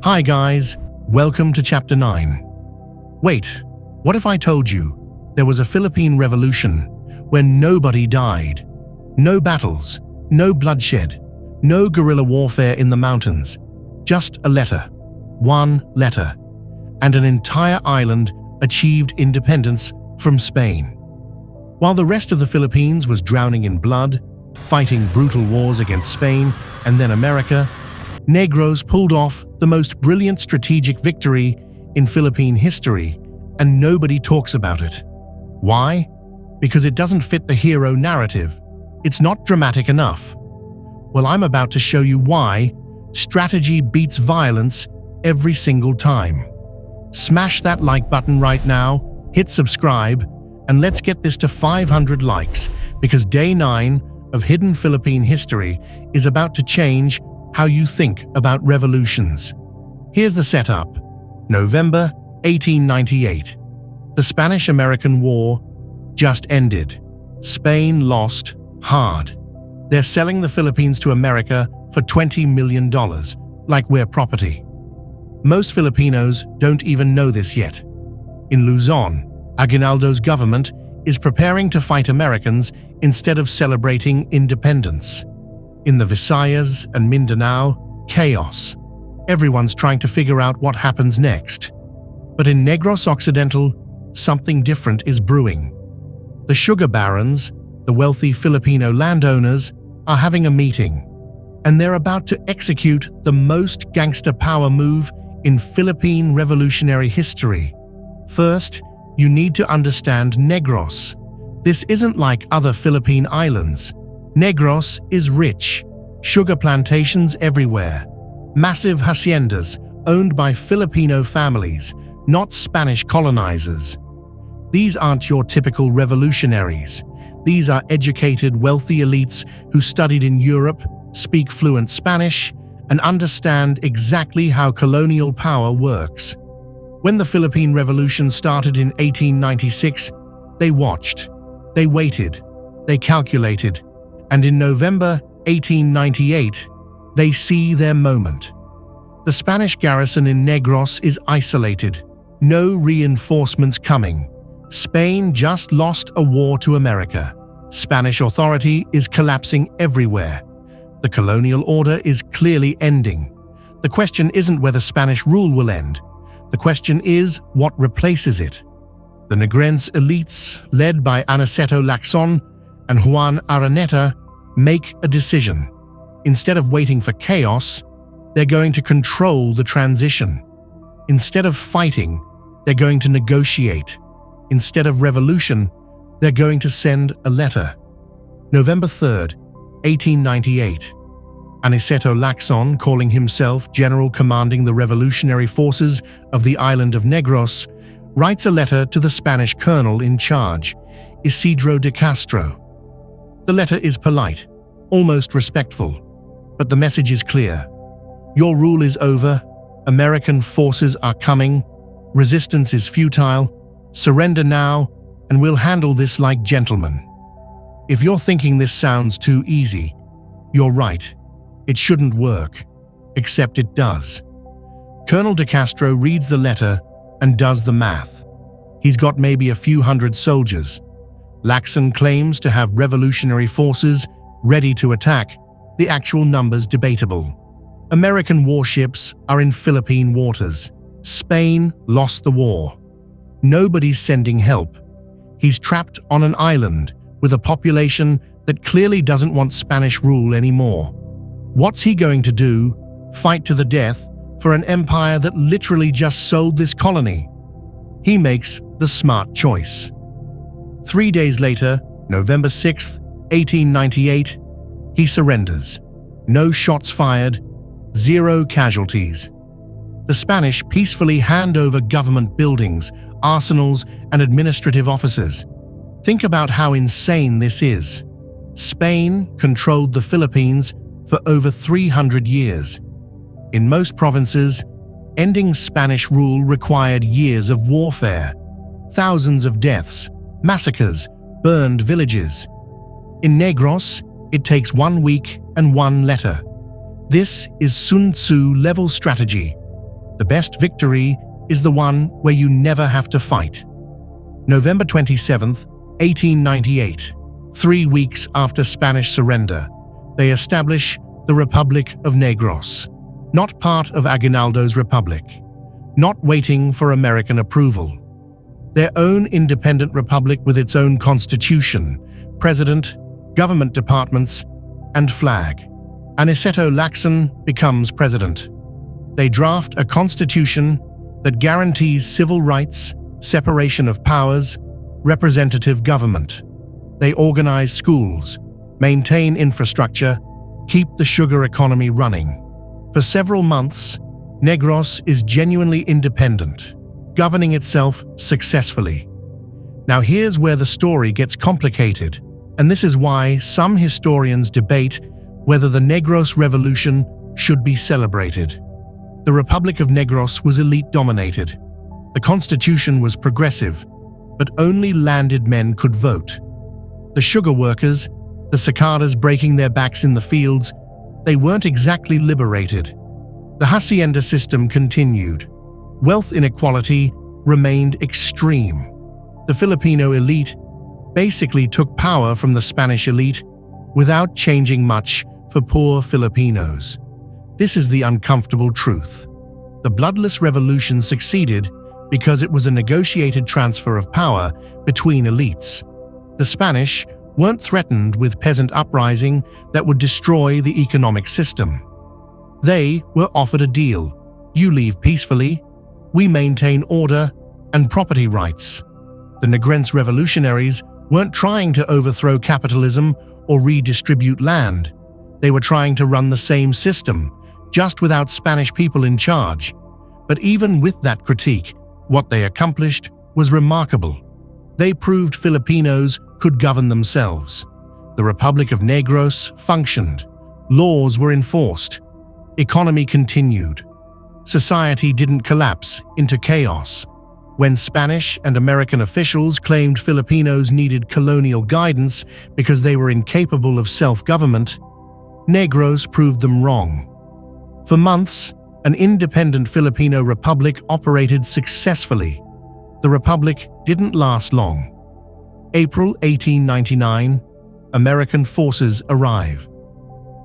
Hi guys, welcome to Chapter 9. Wait, what if I told you there was a Philippine revolution where nobody died? No battles, no bloodshed, no guerrilla warfare in the mountains. Just a letter, one letter, and an entire island achieved independence from Spain. While the rest of the Philippines was drowning in blood, fighting brutal wars against Spain and then America, Negros pulled off the most brilliant strategic victory in Philippine history, and nobody talks about it. Why? Because it doesn't fit the hero narrative. It's not dramatic enough. Well, I'm about to show you why strategy beats violence every single time. Smash that like button right now, hit subscribe, and let's get this to 500 likes, because Day 9 of Hidden Philippine History is about to change how you think about revolutions. Here's the setup. November 1898. The Spanish-American War just ended. Spain lost hard. They're selling the Philippines to America for $20 million, like we're property. Most Filipinos don't even know this yet. In Luzon, Aguinaldo's government is preparing to fight Americans instead of celebrating independence. In the Visayas and Mindanao, chaos. Everyone's trying to figure out what happens next. But in Negros Occidental, something different is brewing. The sugar barons, the wealthy Filipino landowners, are having a meeting, and they're about to execute the most gangster power move in Philippine revolutionary history. First, you need to understand Negros. This isn't like other Philippine islands. Negros is rich, sugar plantations everywhere, massive haciendas owned by Filipino families, not Spanish colonizers. These aren't your typical revolutionaries. These are educated, wealthy elites who studied in Europe, speak fluent Spanish, and understand exactly how colonial power works. When the Philippine Revolution started in 1896, they watched, they waited, they calculated, and in November 1898, they see their moment. The Spanish garrison in Negros is isolated. No reinforcements coming. Spain just lost a war to America. Spanish authority is collapsing everywhere. The colonial order is clearly ending. The question isn't whether Spanish rule will end. The question is what replaces it. The Negrense elites, led by Aniceto Lacson and Juan Araneta, make a decision. Instead of waiting for chaos, they're going to control the transition. Instead of fighting, they're going to negotiate. Instead of revolution, they're going to send a letter. November 3rd, 1898. Aniceto Lacson, calling himself General Commanding the Revolutionary Forces of the island of Negros, writes a letter to the Spanish colonel in charge, Isidro de Castro. The letter is polite, almost respectful, but the message is clear. Your rule is over, American forces are coming, resistance is futile, surrender now, and we'll handle this like gentlemen. If you're thinking this sounds too easy, you're right. It shouldn't work, except it does. Colonel de Castro reads the letter and does the math. He's got maybe a few hundred soldiers. Lacson claims to have revolutionary forces ready to attack, the actual numbers debatable. American warships are in Philippine waters. Spain lost the war. Nobody's sending help. He's trapped on an island with a population that clearly doesn't want Spanish rule anymore. What's he going to do? Fight to the death for an empire that literally just sold this colony? He makes the smart choice. 3 days later, November 6th, 1898, he surrenders. No shots fired, 0 casualties. The Spanish peacefully hand over government buildings, arsenals, and administrative offices. Think about how insane this is. Spain controlled the Philippines for over 300 years. In most provinces, ending Spanish rule required years of warfare, thousands of deaths, massacres, burned villages. In Negros, it takes 1 week and 1 letter. This is Sun Tzu level strategy. The best victory is the one where you never have to fight. November 27th, 1898, 3 weeks after Spanish surrender, they establish the Republic of Negros, not part of Aguinaldo's republic, not waiting for American approval. Their own independent republic with its own constitution, president, government departments, and flag. Aniceto Lacson becomes president. They draft a constitution that guarantees civil rights, separation of powers, representative government. They organize schools, maintain infrastructure, keep the sugar economy running. For several months, Negros is genuinely independent, governing itself successfully. Now here's where the story gets complicated, and this is why some historians debate whether the Negros Revolution should be celebrated. The Republic of Negros was elite-dominated. The constitution was progressive, but only landed men could vote. The sugar workers, the cicadas breaking their backs in the fields, they weren't exactly liberated. The hacienda system continued. Wealth inequality remained extreme. The Filipino elite basically took power from the Spanish elite without changing much for poor Filipinos. This is the uncomfortable truth. The bloodless revolution succeeded because it was a negotiated transfer of power between elites. The Spanish weren't threatened with peasant uprising that would destroy the economic system. They were offered a deal. You leave peacefully, we maintain order and property rights. The Negros revolutionaries weren't trying to overthrow capitalism or redistribute land. They were trying to run the same system, just without Spanish people in charge. But even with that critique, what they accomplished was remarkable. They proved Filipinos could govern themselves. The Republic of Negros functioned. Laws were enforced. Economy continued. Society didn't collapse into chaos. When Spanish and American officials claimed Filipinos needed colonial guidance because they were incapable of self-government, Negros proved them wrong. For months, an independent Filipino republic operated successfully. The republic didn't last long. April 1899, American forces arrive.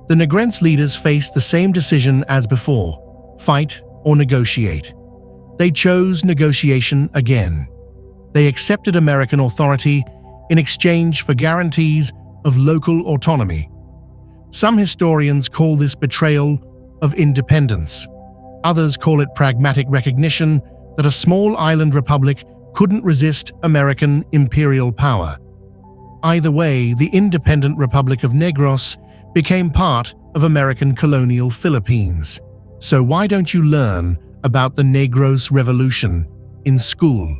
The Negrense leaders faced the same decision as before: fight or negotiate. They chose negotiation again. They accepted American authority in exchange for guarantees of local autonomy. Some historians call this betrayal of independence. Others call it pragmatic recognition that a small island republic couldn't resist American imperial power. Either way, the independent Republic of Negros became part of American colonial Philippines. So why don't you learn about the Negros Revolution in school?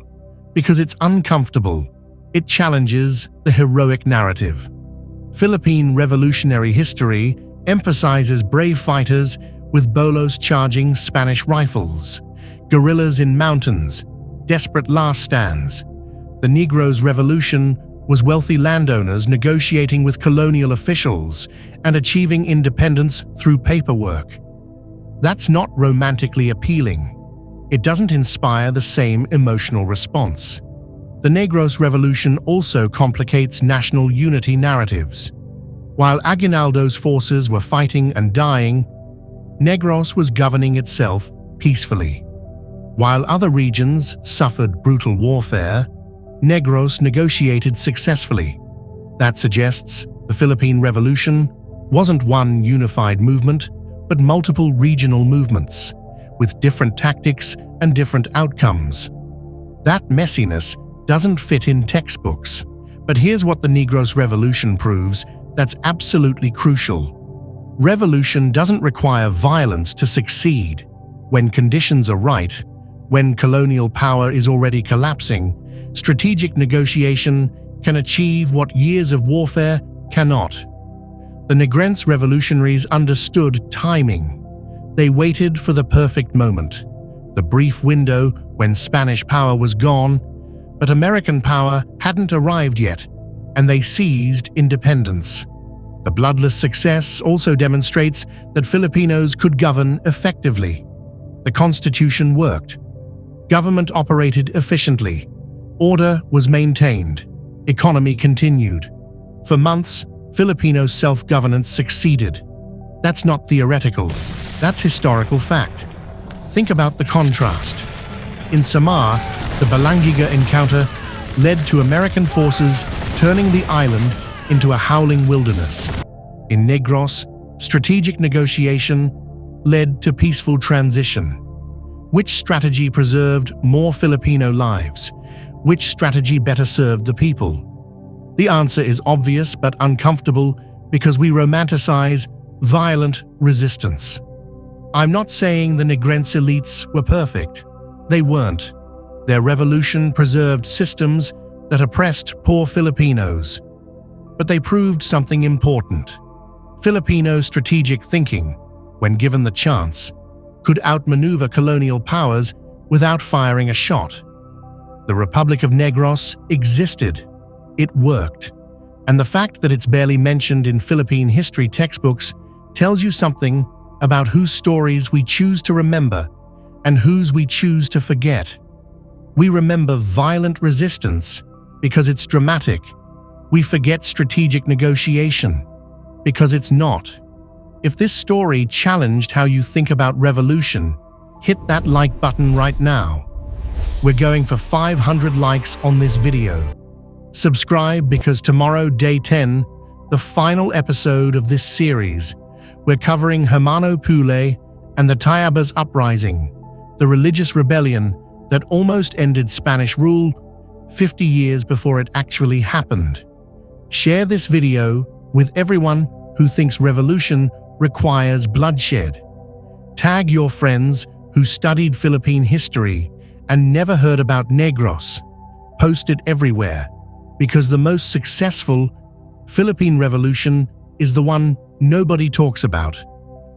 Because it's uncomfortable. It challenges the heroic narrative. Philippine revolutionary history emphasizes brave fighters with bolos charging Spanish rifles, guerrillas in mountains, desperate last stands. The Negros Revolution was wealthy landowners negotiating with colonial officials and achieving independence through paperwork. That's not romantically appealing. It doesn't inspire the same emotional response. The Negros Revolution also complicates national unity narratives. While Aguinaldo's forces were fighting and dying, Negros was governing itself peacefully. While other regions suffered brutal warfare, Negros negotiated successfully. That suggests the Philippine Revolution wasn't one unified movement, but multiple regional movements, with different tactics and different outcomes. That messiness doesn't fit in textbooks, but here's what the Negros Revolution proves that's absolutely crucial. Revolution doesn't require violence to succeed. When conditions are right, when colonial power is already collapsing, strategic negotiation can achieve what years of warfare cannot. The Negros revolutionaries understood timing. They waited for the perfect moment, the brief window when Spanish power was gone, but American power hadn't arrived yet, and they seized independence. The bloodless success also demonstrates that Filipinos could govern effectively. The constitution worked. Government operated efficiently. Order was maintained. Economy continued. For months, Filipino self-governance succeeded. That's not theoretical. That's historical fact. Think about the contrast. In Samar, the Balangiga encounter led to American forces turning the island into a howling wilderness. In Negros, strategic negotiation led to peaceful transition. Which strategy preserved more Filipino lives? Which strategy better served the people? The answer is obvious but uncomfortable because we romanticize violent resistance. I'm not saying the Negrense elites were perfect. They weren't. Their revolution preserved systems that oppressed poor Filipinos. But they proved something important. Filipino strategic thinking, when given the chance, could outmaneuver colonial powers without firing a shot. The Republic of Negros existed. It worked. And the fact that it's barely mentioned in Philippine history textbooks tells you something about whose stories we choose to remember and whose we choose to forget. We remember violent resistance because it's dramatic. We forget strategic negotiation because it's not. If this story challenged how you think about revolution, hit that like button right now. We're going for 500 likes on this video. Subscribe because tomorrow, day 10, the final episode of this series, we're covering Hermano Pule and the Tayabas uprising, the religious rebellion that almost ended Spanish rule 50 years before it actually happened. Share this video with everyone who thinks revolution requires bloodshed. Tag your friends who studied Philippine history and never heard about Negros. Post it everywhere, because the most successful Philippine revolution is the one nobody talks about,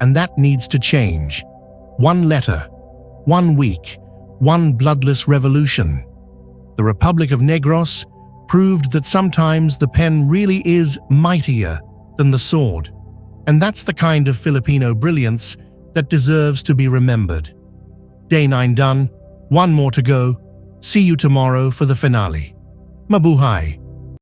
and that needs to change. One letter, 1 week, one bloodless revolution. The Republic of Negros proved that sometimes the pen really is mightier than the sword. And that's the kind of Filipino brilliance that deserves to be remembered. Day 9 done, one more to go. See you tomorrow for the finale. Mabuhay!